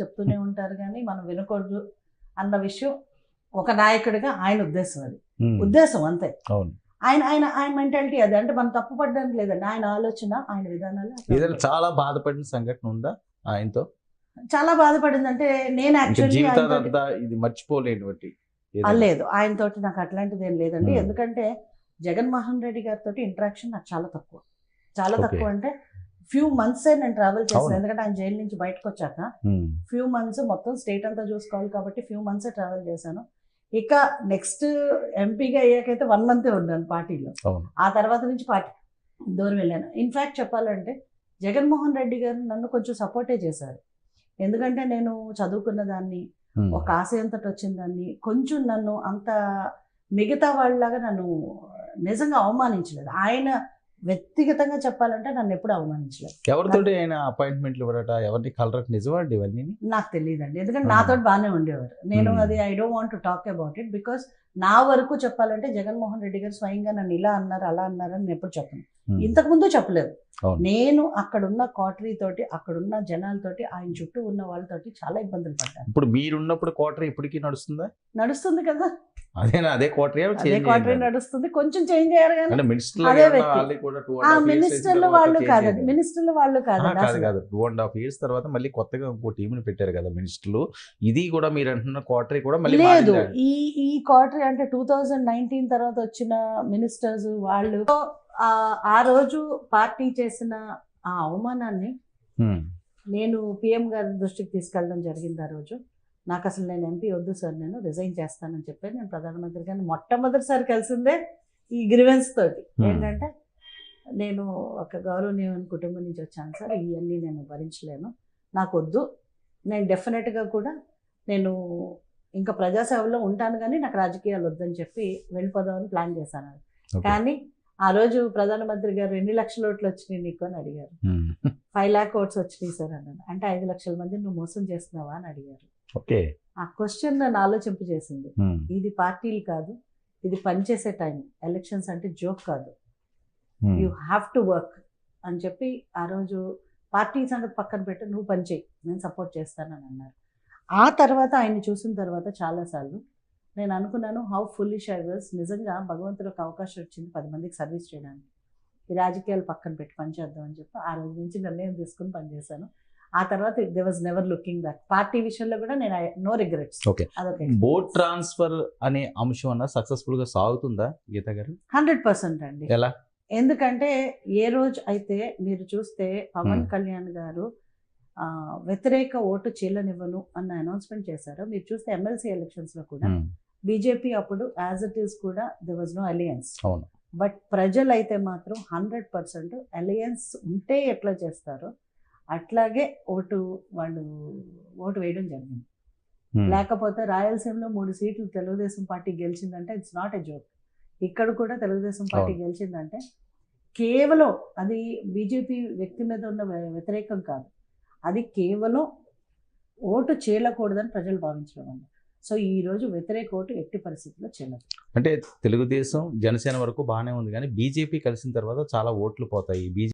చెప్తూనే ఉంటారు కానీ మనం వినకూడదు అన్న విషయం ఒక నాయకుడిగా ఆయన ఉద్దేశం అది. ఉద్దేశం అంతే. ఆయన ఆయన ఆయన మెంటాలిటీ అది. అంటే మనం తప్పు పడ్డానికి లేదండి. ఆయన ఆలోచన, ఆయన విధానాలు. ఏదైనా చాలా బాధపడిన సంఘటన ఉందా ఆయనతో? చాలా బాధపడింది. అంటే నేను యాక్చువల్లీ ఇది మర్చిపోలేనటువంటి లేదు, ఆయనతోటి నాకు అట్లాంటిది ఏం లేదండి. ఎందుకంటే జగన్మోహన్ రెడ్డి గారితో ఇంటరాక్షన్ నాకు చాలా తక్కువ. చాలా తక్కువ అంటే ఫ్యూ మంత్సే నేను ట్రావెల్ చేస్తాను. ఎందుకంటే ఆయన జైలు నుంచి బయటకు వచ్చాక ఫ్యూ మంత్స్ మొత్తం స్టేట్ అంతా చూసుకోవాలి కాబట్టి ఫ్యూ మంత్సే ట్రావెల్ చేశాను. ఇక నెక్స్ట్ ఎంపీగా అయ్యాకైతే 1 month ఉన్నాను పార్టీలో. ఆ తర్వాత నుంచి పార్టీ దూరం వెళ్ళాను. ఇన్ఫ్యాక్ట్ చెప్పాలంటే జగన్మోహన్ రెడ్డి గారు నన్ను కొంచెం సపోర్టే చేశారు. ఎందుకంటే నేను చదువుకున్న దాన్ని, ఒక ఆశయంతో వచ్చిన దాన్ని, కొంచెం నన్ను అంత మిగతా వాళ్ళలాగా నన్ను నిజంగా అవమానించలేదు. ఆయన వ్యక్తిగతంగా చెప్పాలంటే నన్ను ఎప్పుడు అవమానించలేదు. ఎవరితో ఆయన అపాయింట్మెంట్లు ఇవ్వరట, ఎవరిని కలరట, నిజమండి ఇవన్నీ? నాకు తెలియదండి. ఎందుకంటే నాతో బాగానే ఉండేవారు. నేను అది I don't want to talk about it. Because నా వరకు చెప్పాలంటే జగన్మోహన్ రెడ్డి గారు స్వయంగా నన్ను ఇలా అన్నారు, అలా అన్నారు అని ఎప్పుడు చెప్పను. ఇంతకుముందు చెప్పలేదు. నేను అక్కడున్న కోటరీ తోటి, అక్కడున్న జనాలతోటి, ఆయన చుట్టూ ఉన్న వాళ్ళతోటి చాలా ఇబ్బందులు పడ్డాను. ఇప్పుడు మీరున్నప్పుడు కోటరీ ఇప్పటికీ నడుస్తుందా? నడుస్తుంది కదా. అదే కోటరీ నడుస్తుంది. కొంచెం చేంజ్ అయ్యారు కానీ మినిస్టర్లు వాళ్ళు కాదండి. మినిస్టర్లు వాళ్ళు కాదు. 2.5 years తర్వాత మళ్ళీ కొత్తగా ఇంకో టీంని పెట్టారు కదా మినిస్టర్లు. ఇది కూడా మీరు అంటున్న కోటరీ కూడా మళ్ళీ లేదు. ఈ కోటరీ అంటే 2019 తర్వాత వచ్చిన మినిస్టర్స్ వాళ్ళు ఆ రోజు పార్టీ చేసిన ఆ అవమానాన్ని నేను పిఎం గారి దృష్టికి తీసుకెళ్ళడం జరిగింది. ఆ రోజు నాకు అసలు నేను ఎంపీ వద్దు సార్, నేను రిజైన్ చేస్తానని చెప్పి నేను ప్రధానమంత్రి గారిని మొట్టమొదటిసారి కలిసిందే ఈ గ్రీవెన్స్ తోటి. ఏంటంటే నేను ఒక గౌరవనీయమైన కుటుంబం నుంచి వచ్చాను సార్, ఇవన్నీ నేను భరించలేను, నాకు వద్దు, నేను డెఫినెట్గా కూడా నేను ఇంకా ప్రజాసేవలో ఉంటాను కానీ నాకు రాజకీయాలు వద్దని చెప్పి వెళ్ళిపోదామని ప్లాన్ చేశాను. కానీ ఆ రోజు ప్రధానమంత్రి గారు 2 లక్షల ఓట్లు వచ్చినాయి నీకు అని అడిగారు. 5 lakh votes వచ్చినాయి సార్ అన్నాను. అంటే 5 లక్షల మంది నువ్వు మోసం చేస్తున్నావా అని అడిగారు. ఆ క్వశ్చన్ నన్ను ఆలోచింపు చేసింది. ఇది పార్టీలు కాదు, ఇది పనిచేసే టైం. ఎలక్షన్స్ అంటే జోక్ కాదు, యూ హ్యావ్ టు వర్క్ అని చెప్పి ఆ రోజు పార్టీ సంగతి పక్కన పెట్టి నువ్వు పని చేయి, నేను సపోర్ట్ చేస్తానని అన్నారు. ఆ తర్వాత ఆయన్ని చూసిన తర్వాత చాలాసార్లు నేను అనుకున్నాను హౌ ఫుల్లిష్ ఐ వాజ్. నిజంగా భగవంతుడు ఒక అవకాశం వచ్చింది 10 మందికి సర్వీస్ చేయడానికి, ఈ రాజకీయాలు పక్కన పెట్టి పనిచేద్దాం అని చెప్పి ఆ రోజు నుంచి నిర్ణయం తీసుకుని పనిచేశాను. ఆ తర్వాత they was never looking back. Party విషయంలో కూడా నేను నో రిగ్రెట్స్. బోర్డ్ ట్రాన్స్ఫర్ అనే అంశం అన్న సక్సెస్ఫుల్ గా సాగుతుందా గీత గారు? 100% అండి. ఎలా? ఎందుకంటే ఏ రోజు అయితే మీరు చూస్తే పవన్ కళ్యాణ్ గారు వ్యతిరేక ఓటు చీలనివ్వను అన్న అనౌన్స్మెంట్ చేశారు. మీరు చూస్తే ఎమ్మెల్సీ ఎలక్షన్స్ లో కూడా బీజేపీ అప్పుడు యాజ్ ఇట్ ఈస్ కూడా they was no alliance. But ప్రజలు అయితే మాత్రం 100% అలయన్స్ ఉంటే ఎట్లా చేస్తారో అట్లాగే వాళ్ళు ఓటు వేయడం జరిగింది. లేకపోతే రాయలసీమలో 3 సీట్లు తెలుగుదేశం పార్టీ గెలిచిందంటే ఇట్స్ నాట్ ఎ జోక్. ఇక్కడ కూడా తెలుగుదేశం పార్టీ గెలిచిందంటే కేవలం అది బీజేపీ వ్యక్తి మీద ఉన్న వ్యతిరేకం కాదు, అది కేవలం ఓటు చేయకూడదని ప్రజలు భావించడం వల్ల. సో ఈ రోజు వ్యతిరేక ఓటు ఎట్టి పరిస్థితుల్లో చెల్లదు. అంటే తెలుగుదేశం జనసేన వరకు బాగానే ఉంది కానీ బీజేపీ కలిసిన తర్వాత చాలా ఓట్లు పోతాయి.